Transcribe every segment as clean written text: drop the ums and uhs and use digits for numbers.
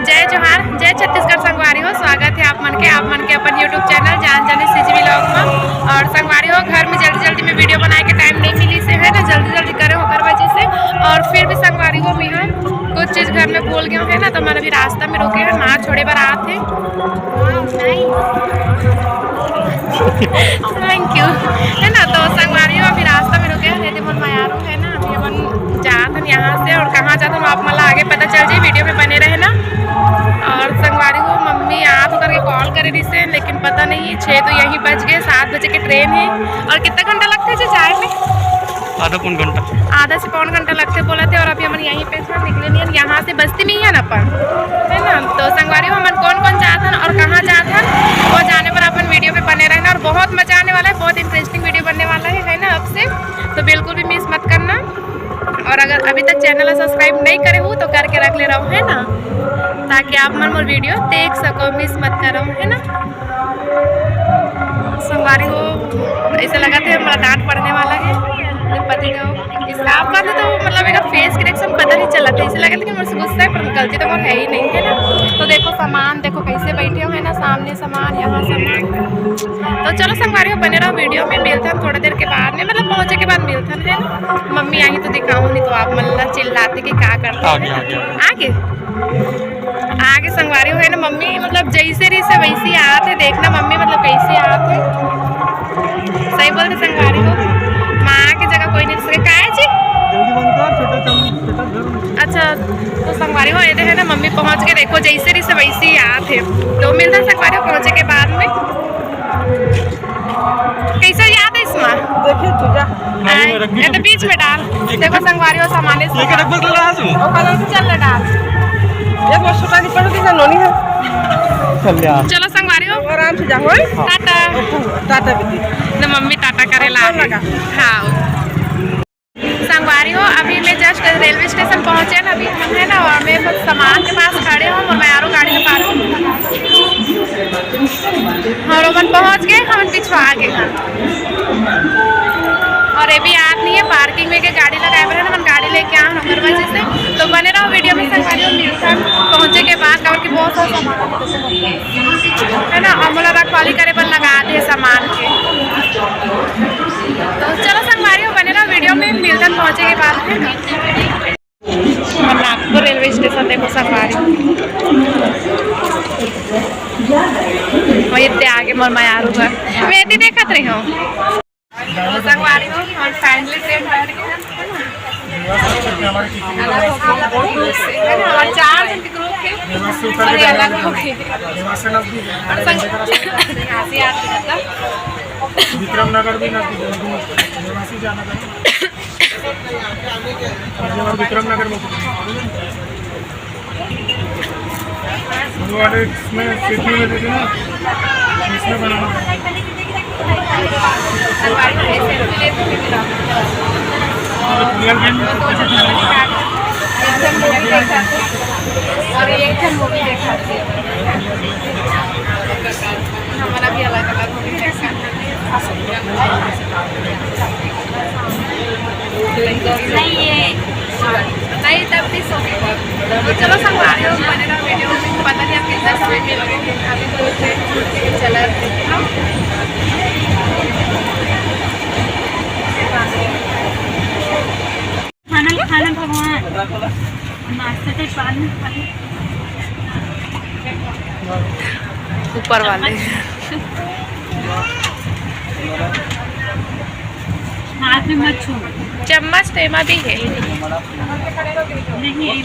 जय जोहार, जय छत्तीसगढ़ संगवारी हो। स्वागत है आप मन के अपन यूट्यूब चैनल जान जाने सीजीवी व्लॉग में। और संगवारी हो घर में जल्दी में वीडियो बनाए के टाइम नहीं मिली से है ना, जल्दी करे होकर वजह से। और फिर भी संगवारी हो भी है कुछ चीज़ घर में भूल गए है ना, तो हमारा भी रास्ता में रुके हैं, माँ छोड़े बार आते थैंक यू है ना। तो संगवारी हो अभी रास्ता में रुके हैं, मोर मायारू है ना, अभी अपन जाते हैं यहाँ से। और कहाँ जाते हैं आप मला आगे पता चल जाए, वीडियो में बने रहे ना। और संगवारी हो मम्मी आप करके कॉल करे रही से, लेकिन पता नहीं 6 तो यहीं बज गए, 7 बजे की ट्रेन है। और कितना घंटा लगता है जाए में? आधा से पौन घंटा लगते बोला थे। और अभी हम यहीं पे निकले नहीं, यहाँ से बस्ती में ही है ना अपन है ना। तो संगवारी हो हम कौन जाता है और कहाँ जाता है वो जाने पर अपन वीडियो में बने रहना। और बहुत मजा आने वाला है, बहुत इंटरेस्टिंग वीडियो बनने वाला है ना अब से, तो बिल्कुल भी मिस मत करना। और अगर अभी तक चैनल सब्सक्राइब नहीं करे हो तो करके रख ले रहा हूँ है ना, ताकि आप मन मोर वीडियो देख सको, मिस मत करो है ना। संगवारी हो ऐसा लगा था हमारा डांट पड़ने वाला है, पति को स्काफ बांधे तो मतलब एक फेस के रिएक्शन पता नहीं चला था, इसे लगा लेकिन मुझसे गुस्सा है, पर गलती तो है ही नहीं है ना। तो देखो सामान देखो कैसे बैठे हो है ना, सामने सामान यहाँ सामान। तो चलो संगवारी हो बने रहो वीडियो में, मिलता है थोड़ी देर के बाद में, मतलब पहुँचे के बाद मिलता है ना। मम्मी आई तो दिखाऊँ नहीं तो आप मतलब चिल्लाते कि क्या करते हैं आगे संगवारी हो है ना। मम्मी मतलब जैसे रही से वैसी आते, देखना मम्मी मतलब कैसे आते, सही बोलते संगवारी हो। माँ की जगह कोई नहीं सके का है जी। अच्छा तो संगवारी हो ये है ना, मम्मी पहुँच के देखो जैसे रही से वैसी आते। तो मिलता है संगवारी हो पहुँचे के बाद में। कैसे याद है इसमें देखिए तो बीच में डाल देखो संगवारी हो सामान्य चल डाल चलो संगवारी हो आराम से जाओ टाटा टाटा तो मम्मी टाटा करे ला। हाँ संगवारी हो अभी मैं जस्ट रेलवे स्टेशन पहुँचे ना अभी हम है ना, और मैं बस सामान के पास खड़े हूँ और मैं यारों गाड़ी में पार और अपन पहुँच गए, हम पिछवा आ गए। और ये भी याद नहीं है पार्किंग में के गाड़ी लगाए हुए है ना, गाड़ी लेके आ नंबर वजह से। तो बने रहो वीडियो में संगवारी हो मिलता पहुँचे के बाद, और कि बहुत सारा सामान है ना अमला रखवाली करे पर लगा दे सामान के। तो चलो संगवारी हो बने रहो वीडियो में, मिलता पहुँचे के बाद है ना। नागपुर रेलवे स्टेशन देखो संगवारी वही इतने आगे मोर मायारू घर मैं इतनी देखत रही हूँ। तो संगवारी हो और फाइनली ट्रेन और 4 जन के ग्रुप थे और ये अलग हो गए। विक्रमनगर भी विक्रमनगर में सिटी में देते ना, इसमें बनाना और एक मूवी देखा हमारा भी अलग अलग मूवी देखा नहीं तब भी सो गए। तो चलो संगवारी हो बने रहो वीडियो में, पता नहीं आप कितना समय में लगे अभी तो ट्रेन चला खाना भगवान नाश्ते ऊपर वाले हाथ में मत छू, चम्मच तेमा भी है नहीं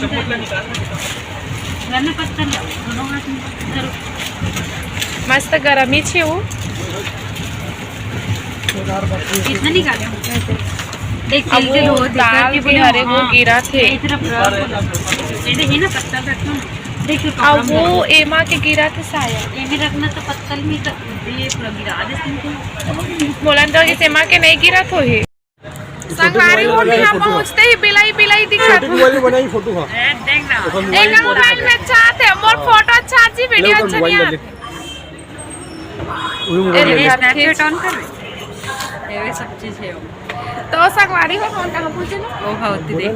मस्त गरम ही छे वो कितना निकाले अब वो दाल के हरे वो गिरा थे अब वो एमा के गिरा थे शायद ये भी रखना तो पत्तल में गिरा दे बोलन तो इस एमा के नहीं गिरा तो है। संगवारी हो यहाँ पहुँचते ही बिलाई दिखा फोटो एक मोबाइल में अच्छा आते हैं मोर फोटो अच्छा जी वीडियो अच्छा नहीं आते ऑन कर ये सब चीज है। तो संगवारी हो कौन कहाँ पूछे ना वो भावती देख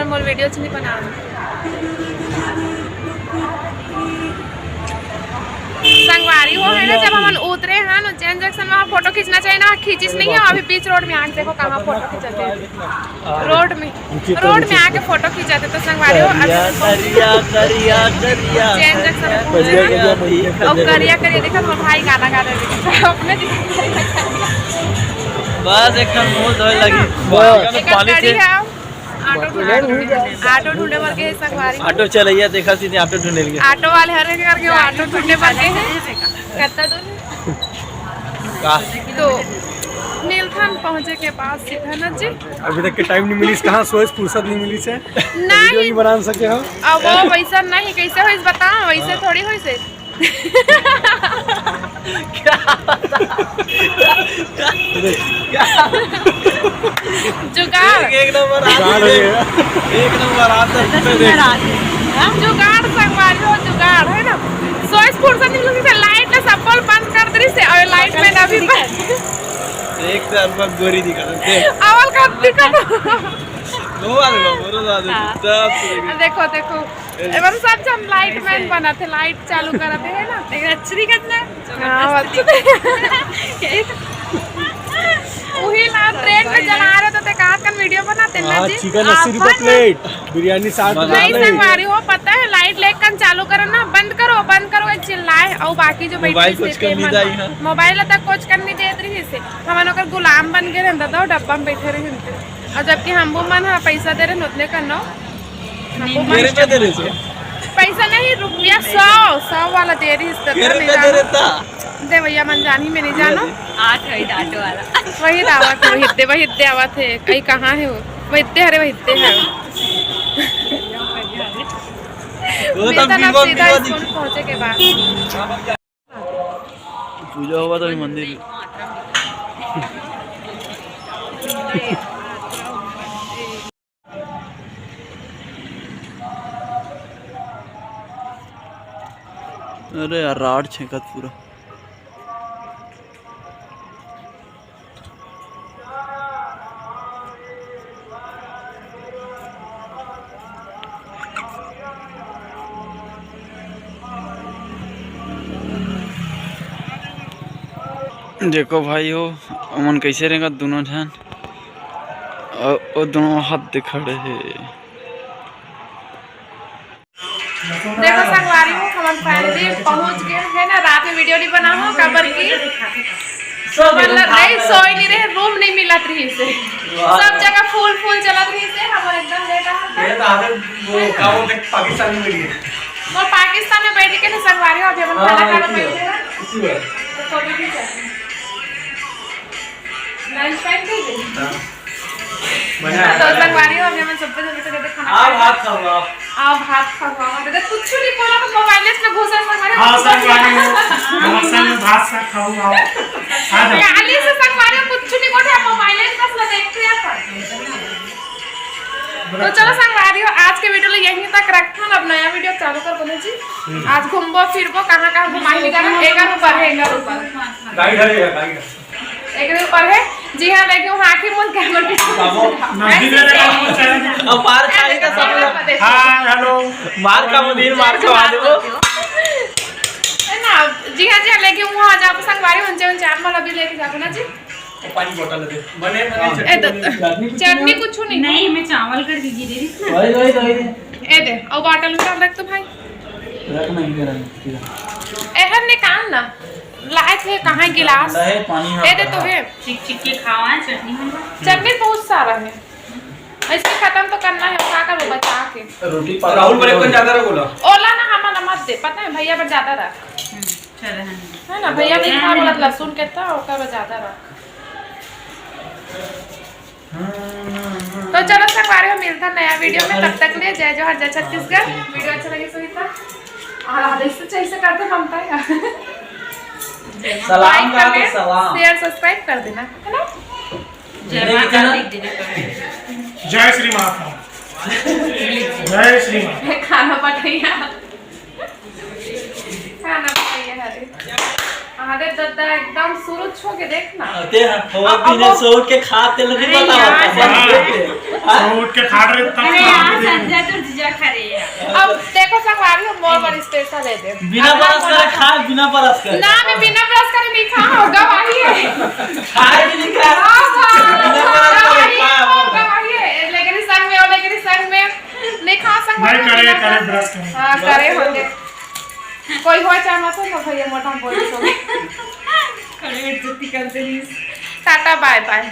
मोर वीडियो नहीं बना चेन जंक्शन में फोटो खींचना चाहिए ना, खींचिस नहीं है। अभी बीच रोड में आके देखो कहाँ फोटो खींचाते हैं, रोड में आके फोटो खींचाते तो संगवारी हो। चेन जंक्शन और करिया करिया देखो तो भाई गाना गा रहे अपने बस एक मुंह धोए लगी गाड़ी है। ऑटो ढूंढे भर के संगवारी ऑटो चलैया देखा सीधे ऑटो ढूंढे लगे ऑटो वाले हर एक करके ऑटो ढूंढने भर के हैं। कितना दूर तो नीलखंड पहुंचे के पास सीधा जी। अभी तक के टाइम नहीं मिली, कहाँ सोच फुर्सत नहीं मिली से नहीं बना सके हम। अब वो वैसा नहीं, कैसे हो बताओ, वैसे थोड़ी हो से जुगाड़ एक नंबर आता जुगाड़ संगवारी हो, जुगाड़ है ना। सोच फुर्सत नहीं मिली से लाइट ना सब बंद कर दी से और लाइट में ना भी एक तरफ गोरी दिखा दे अवल का दिखा देखो देखो एवं सब जन लाइट मैन बना थे, लाइट चालू करते है ना। अच्छी कितना वही ना ट्रेन में जला रहे तो कहाँ का वीडियो बनाते ना जी। चिकन 80 रुपए प्लेट, बिरयानी 60 नहीं संगवारी हो, पता है लाइट लेकर चालू करो ना, बंद करो चिल्लाए और बाकी जो मोबाइल कुछ करनी चाहिए ना, मोबाइल तक कुछ करनी देते रही से हम गुलाम बन के रहता था डब्बा में बैठे रहे और जबकि हम वो मन पैसा दे रहे उतने करना पैसा नहीं रुपया 100 वाला दे रही दे भैया मन जानी में नहीं जानो वही दावत है वही दावत है कहीं कहाँ है वो वही हरे वही है सीधा स्कूल पहुँचे के बाद पूजा हुआ तो मंदिर अरे यार राड छेकत पूरा देखो भाई हो अमन कैसे रहेगा दोनों जन और दोनों हाथ दिखा रहे देखो संगवारी हो हम फाइनली पहुंच गए है ना। रात में वीडियो नहीं बना हो कबर की नहीं सोई नहीं रहे, रूम नहीं मिला रही से सब जगह फूल चलत रही से हम एकदम वो पाकिस्तान में बैठ के संगवारी हो अभी हम खाना खाने बैठे हैं लंच टाइम पे तो संगवारी हो अभी हम सब जगह खाना आप भात खाओ दादा कुछ नहीं बोला तो मोबाइल में घुसा संगवारी हां संगवारी हो नमस्ते में भात सा खाओ आओ आली से संगवारी कुछ नहीं कोठे मोबाइल में बस देखते हैं तो चलो संगवारी हो आज के वीडियो ले यहीं तक रखना, अब नया वीडियो चालू कर बोले जी। आज घूमबो फिरबो कहां घुमाई जाना एक ऊपर गाइड है जी हाँ। लेकिन वहाँ की मुन कैमरा अब मार खाएगा सब लोग। हां हेलो मार का मुदीर मार खवा दो ना जी हाँ लेकिन वहाँ जा संगवारी उनसे आप मला भी लेके जाओ ना जी। पानी बोतल दे बने चटनी कुछ नहीं मैं चावल कर दीजिए दे ए दे और बोतल उतार रख तो भाई रखना ही मेरा एहर निकाल ना लाए थे कहाँ गिलास पानी ए दे तो है चिक के खावा चटनी बहुत सारा है इसको खत्म तो करना है खा कर वो बचा के रोटी राहुल बड़े को ज्यादा रे बोला ओला ना हमारा मत दे पता है भैया पर ज्यादा रख है ना भैया नहीं खा बोला लहसुन कहता ओकर ज्यादा रख। तो चलो संगवारी हो मिलता नया वीडियो में, तब तक ले जय जोहर जय छत्तीसगढ़। वीडियो अच्छा लगे सुनीता और आदेश से चाहिए करते हम तो सलाम का सलाम शेयर सब्सक्राइब कर देना है ना। जय श्री माता जय श्री माता खाना पटैया हरे अरे दादा एकदम शुरू छो के देखना ते हवा पीने सोट के खाते लगे पता उठ के खा रहे तब संजय तो जीजा खा रहे हैं। अब देखो संगवारी हो मोर बड़ी स्पेशल है दे बिना बरस करे खा बिना बरस करे ना मैं बिना ब्रश करे नहीं खा होगा करे ब्रश करे हाँ करे होते कोई हो चाहना तो ना भैया मोटा बोल तो खड़े जति करते नहीं टाटा बाय बाय